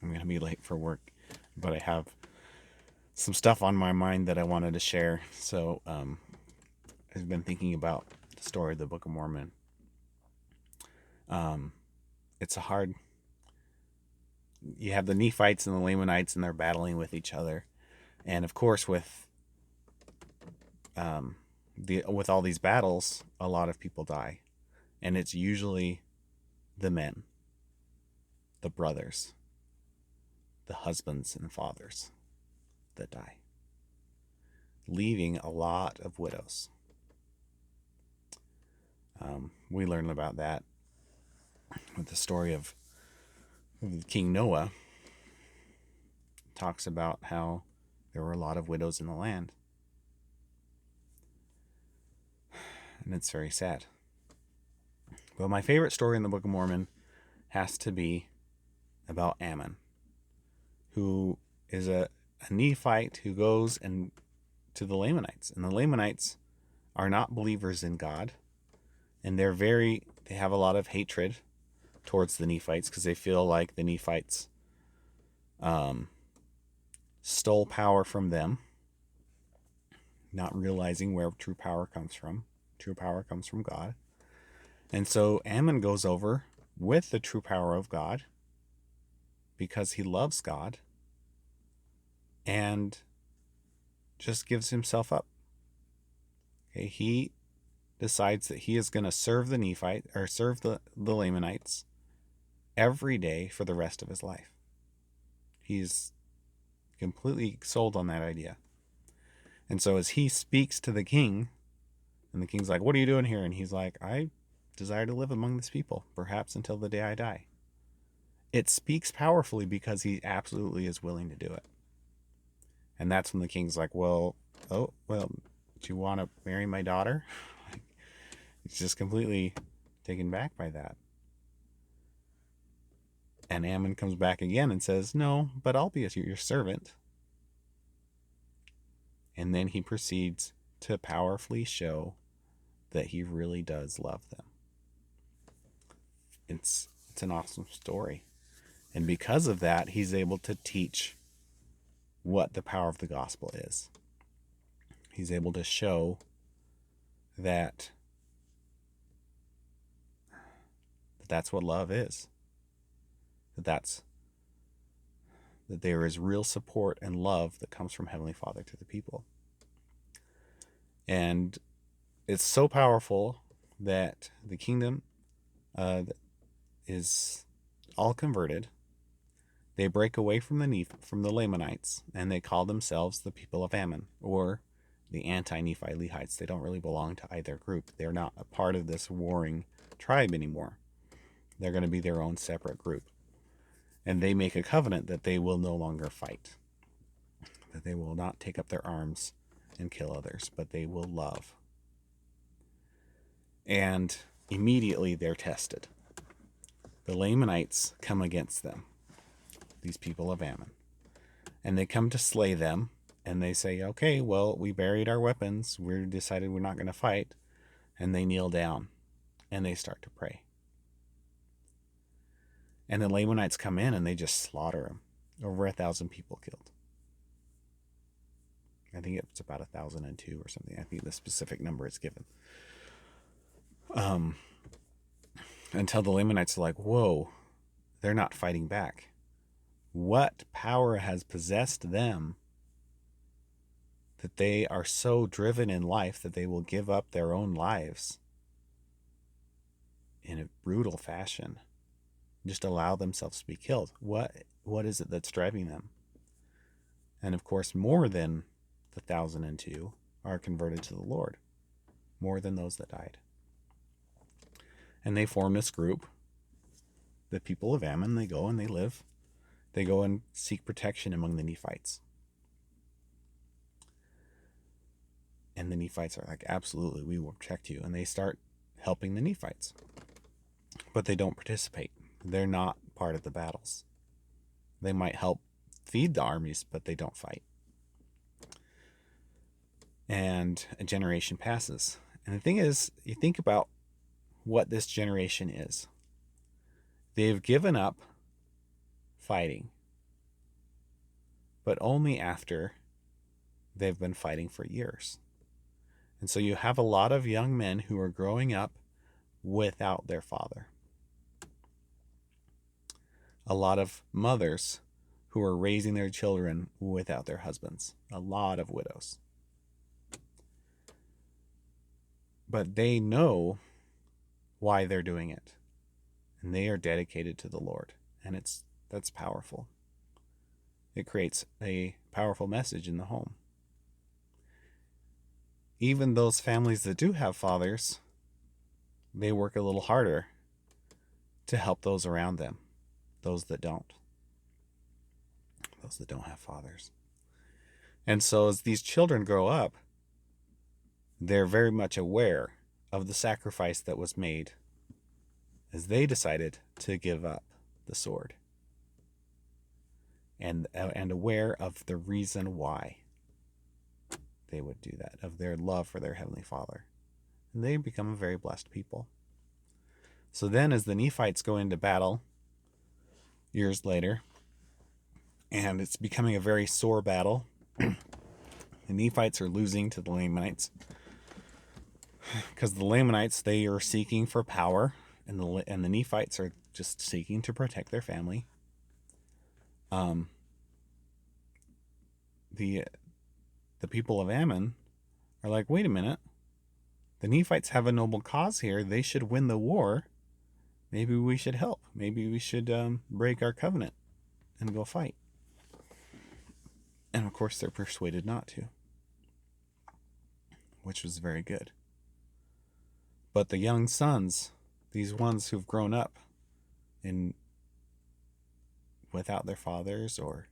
I'm going to be late for work, but I have some stuff on my mind that I wanted to share. So I've been thinking about the story of the Book of Mormon. Um, it's a hard. You have the Nephites and the Lamanites, and they're battling with each other, and of course, um, with all these battles, a lot of people die, and it's usually the men, the brothers, the husbands and fathers that die, leaving a lot of widows. We learn about that with the story of King Noah. Talks about how there were a lot of widows in the land, and it's very sad. But my favorite story in the Book of Mormon has to be about Ammon, who is a Nephite who goes and to the Lamanites, and the Lamanites are not believers in God, and they have a lot of hatred towards the Nephites because they feel like the Nephites stole power from them, not realizing where true power comes from. True power comes from God. And so Ammon goes over with the true power of God because he loves God and just gives himself up. Okay, he decides that he is going to serve the Nephite or serve the Lamanites every day for the rest of his life. He's completely sold on that idea. And so as he speaks to the king, and the king's like, "What are you doing here?" And he's like, "I desire to live among this people, perhaps until the day I die." It speaks powerfully because he absolutely is willing to do it. And that's when the king's like, "Well, do you want to marry my daughter?" He's just completely taken back by that. And Ammon comes back again and says, "No, but I'll be your servant." And then he proceeds to powerfully show that he really does love them. It's an awesome story. And because of that, he's able to teach what the power of the gospel is. He's able to show that that's what love is. That there is real support and love that comes from Heavenly Father to the people. And it's so powerful that the kingdom is all converted. They break away from the Lamanites, and they call themselves the people of Ammon, or the anti-Nephi Lehites. They don't really belong to either group. They're not a part of this warring tribe anymore. They're going to be their own separate group. And they make a covenant that they will no longer fight, that they will not take up their arms and kill others, but they will love. And immediately they're tested. The Lamanites come against them, these people of Ammon, and they come to slay them. And they say, "Okay, well, we buried our weapons. We decided we're not going to fight." And they kneel down and they start to pray. And the Lamanites come in and they just slaughter them. Over 1,000 people killed. I think it's about 1,002 or something. I think the specific number is given. Until the Lamanites are like, "Whoa, they're not fighting back. What power has possessed them that they are so driven in life that they will give up their own lives in a brutal fashion, just allow themselves to be killed? What is it that's driving them?" And of course, more than the 1,002 are converted to the Lord, more than those that died. And they form this group, the people of Ammon. They go and they live. They go and seek protection among the Nephites. And the Nephites are like, "Absolutely, we will protect you." And they start helping the Nephites. But they don't participate. They're not part of the battles. They might help feed the armies, but they don't fight. And a generation passes. And the thing is, you think about what this generation is. They've given up fighting. but only after they've been fighting for years. And so you have a lot of young men who are growing up without their father. A lot of mothers who are raising their children without their husbands. A lot of widows. But they know why they're doing it. And they are dedicated to the Lord. And that's powerful. It creates a powerful message in the home. Even those families that do have fathers, they work a little harder to help those around them, those that don't have fathers. And so as these children grow up, they're very much aware of the sacrifice that was made as they decided to give up the sword, and aware of the reason why they would do that, of their love for their Heavenly Father. And they become a very blessed people. So then as the Nephites go into battle years later, and it's becoming a very sore battle, the Nephites are losing to the Lamanites, because the Lamanites, they are seeking for power, and the Nephites are just seeking to protect their family. The people of Ammon are like, wait a minute, the Nephites have a noble cause here. They should win the war. Maybe we should help. Maybe we should break our covenant and go fight. And of course, they're persuaded not to, which was very good. But the young sons, these ones who've grown up without their fathers, or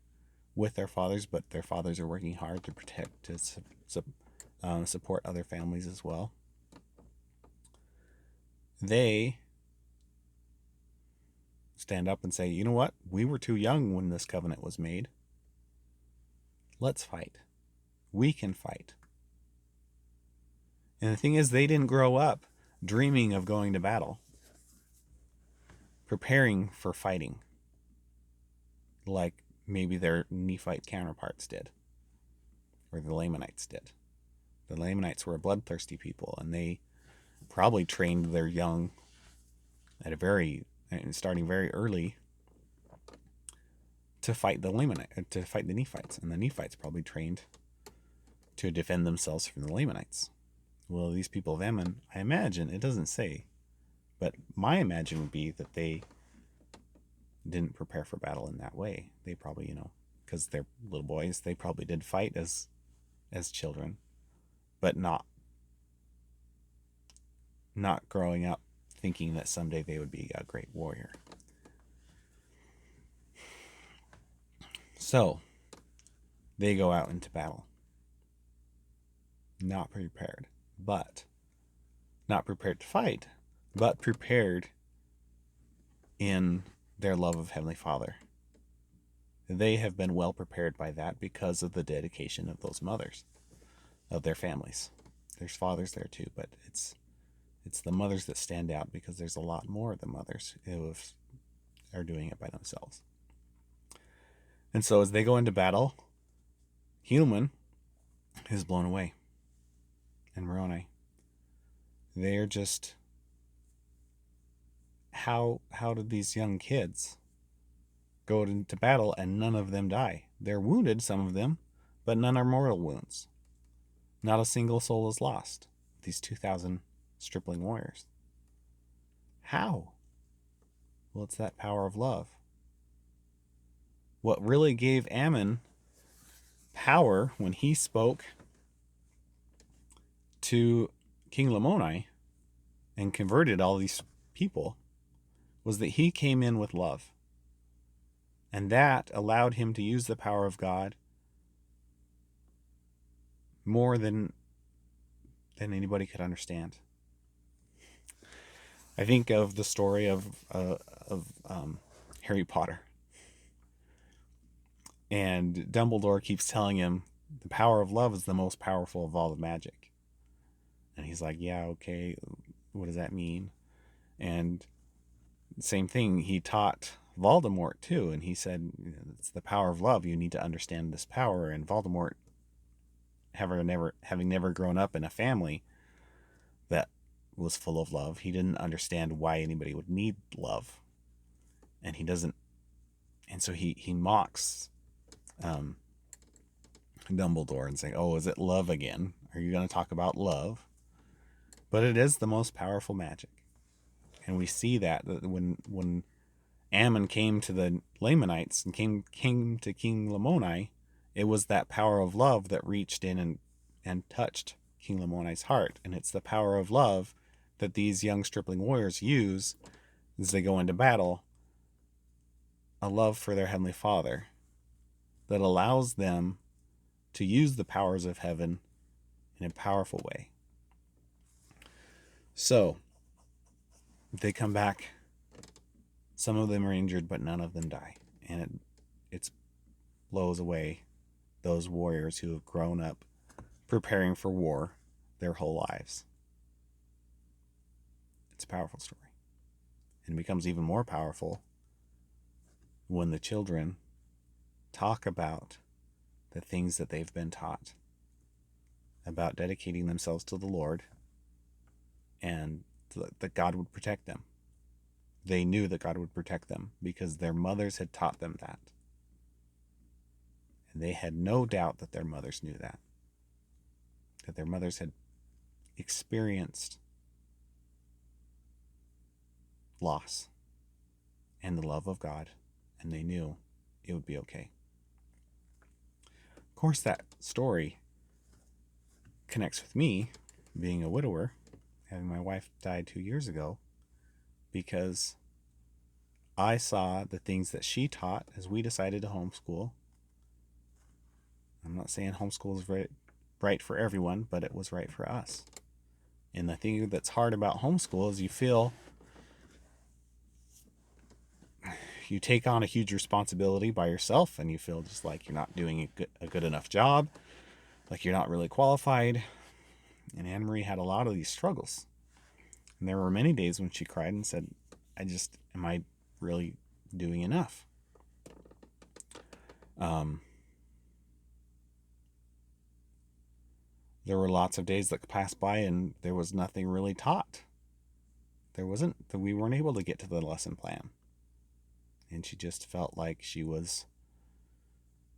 with their fathers, but their fathers are working hard to protect, to support other families as well, they stand up and say, you know what? We were too young when this covenant was made. Let's fight. We can fight. And the thing is, they didn't grow up dreaming of going to battle, preparing for fighting, like maybe their Nephite counterparts did, or the Lamanites did. The Lamanites were a bloodthirsty people, and they probably trained their young starting very early to fight the Nephites, and the Nephites probably trained to defend themselves from the Lamanites. Well, these people of Ammon, I imagine, it doesn't say, but my imagine would be that they didn't prepare for battle in that way. They probably, because they're little boys, they probably did fight as children, but not growing up thinking that someday they would be a great warrior. So they go out into battle, not prepared to fight, but prepared in their love of Heavenly Father. They have been well prepared by that because of the dedication of those mothers, of their families. There's fathers there too, but it's the mothers that stand out, because there's a lot more of the mothers who are doing it by themselves. And so as they go into battle, Helaman is blown away, and Moroni. They're just, how did these young kids go into battle and none of them die? They're wounded, some of them, but none are mortal wounds. Not a single soul is lost. These 2,000 stripling warriors. How? Well, it's that power of love. What really gave Ammon power when he spoke to King Lamoni and converted all these people was that he came in with love. And that allowed him to use the power of God more than anybody could understand. I think of the story of Harry Potter. And Dumbledore keeps telling him the power of love is the most powerful of all the magic. And he's like, yeah, okay, what does that mean? And same thing, he taught Voldemort too, and he said, it's the power of love. You need to understand this power. And Voldemort, having never grown up in a family that was full of love, he didn't understand why anybody would need love. And he doesn't, and so he mocks Dumbledore and saying, "Oh, is it love again? Are you going to talk about love?" But it is the most powerful magic, and we see that when Ammon came to the Lamanites and came to King Lamoni, it was that power of love that reached in and touched King Lamoni's heart, and it's the power of love that these young stripling warriors use as they go into battle, a love for their Heavenly Father that allows them to use the powers of heaven in a powerful way. So, they come back. Some of them are injured, but none of them die. And it blows away those warriors who have grown up preparing for war their whole lives. It's a powerful story. And it becomes even more powerful when the children talk about the things that they've been taught about dedicating themselves to the Lord and that God would protect them. They knew that God would protect them because their mothers had taught them that. And they had no doubt that their mothers knew that their mothers had experienced loss and the love of God, and they knew it would be okay. Of course, that story connects with me, being a widower, having my wife died 2 years ago, because I saw the things that she taught as we decided to homeschool. I'm not saying homeschool is right for everyone, but it was right for us. And the thing that's hard about homeschool is you take on a huge responsibility by yourself, and you feel just like you're not doing a good enough job, like you're not really qualified. And Anne Marie had a lot of these struggles. And there were many days when she cried and said, am I really doing enough? There were lots of days that passed by and there was nothing really taught. We weren't able to get to the lesson plan. And she just felt like she was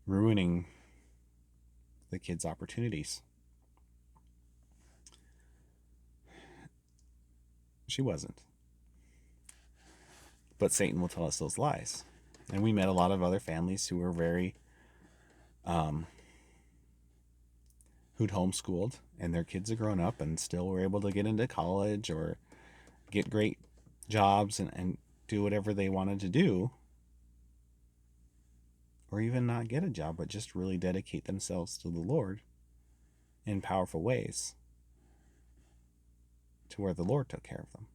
ruining the kids' opportunities. She wasn't. But Satan will tell us those lies. And we met a lot of other families who were who'd homeschooled, and their kids had grown up and still were able to get into college or get great jobs and do whatever they wanted to do. Or even not get a job, but just really dedicate themselves to the Lord in powerful ways to where the Lord took care of them.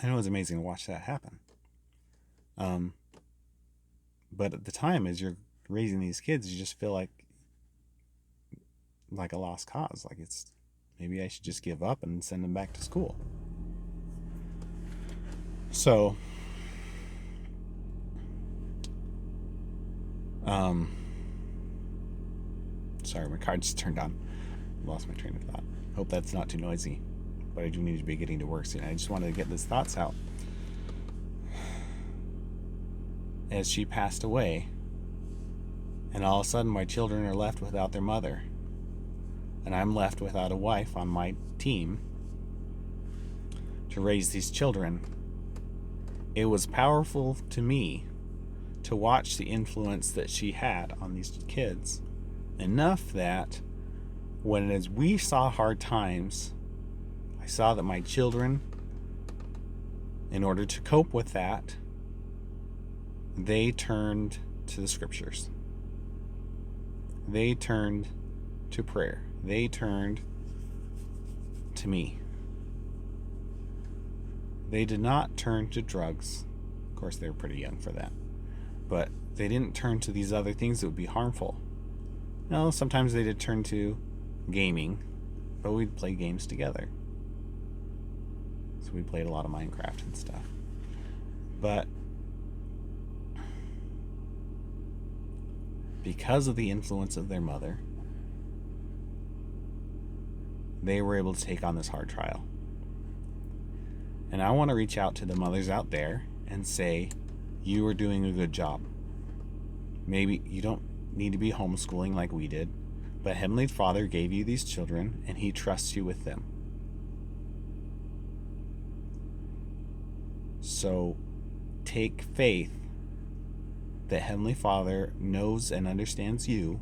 And it was amazing to watch that happen. But at the time, as you're raising these kids, you just feel like a lost cause. Like maybe I should just give up and send them back to school. So, sorry, my car just turned on. Lost my train of thought. Hope that's not too noisy, but I do need to be getting to work soon. I just wanted to get these thoughts out. As she passed away, and all of a sudden my children are left without their mother, and I'm left without a wife on my team to raise these children. It was powerful to me to watch the influence that she had on these kids, enough that as we saw hard times, I saw that my children, in order to cope with that, they turned to the scriptures. They turned to prayer. They turned to me. They did not turn to drugs. Of course, they were pretty young for that. But they didn't turn to these other things that would be harmful. No, sometimes they did turn to gaming, but we'd play games together. So we played a lot of Minecraft and stuff. But because of the influence of their mother, they were able to take on this hard trial. And I want to reach out to the mothers out there and say, you are doing a good job. Maybe you don't need to be homeschooling like we did, but Heavenly Father gave you these children and He trusts you with them. So take faith that Heavenly Father knows and understands you,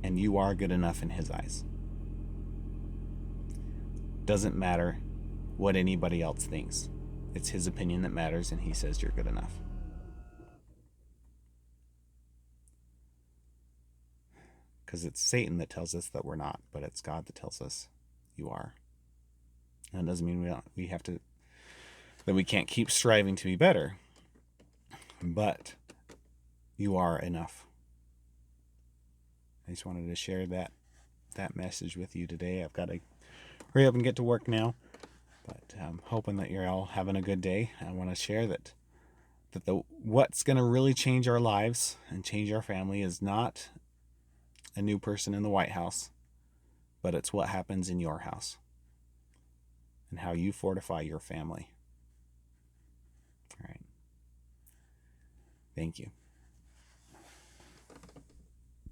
and you are good enough in His eyes. Doesn't matter what anybody else thinks. It's His opinion that matters, and He says you're good enough. Because it's Satan that tells us that we're not, but it's God that tells us you are. And it doesn't mean that we can't keep striving to be better, but you are enough. I just wanted to share that message with you today. I've got to hurry up and get to work now, but I'm hoping that you're all having a good day. I want to share that what's going to really change our lives and change our family is not a new person in the White House, but it's what happens in your house and how you fortify your family. All right. Thank you.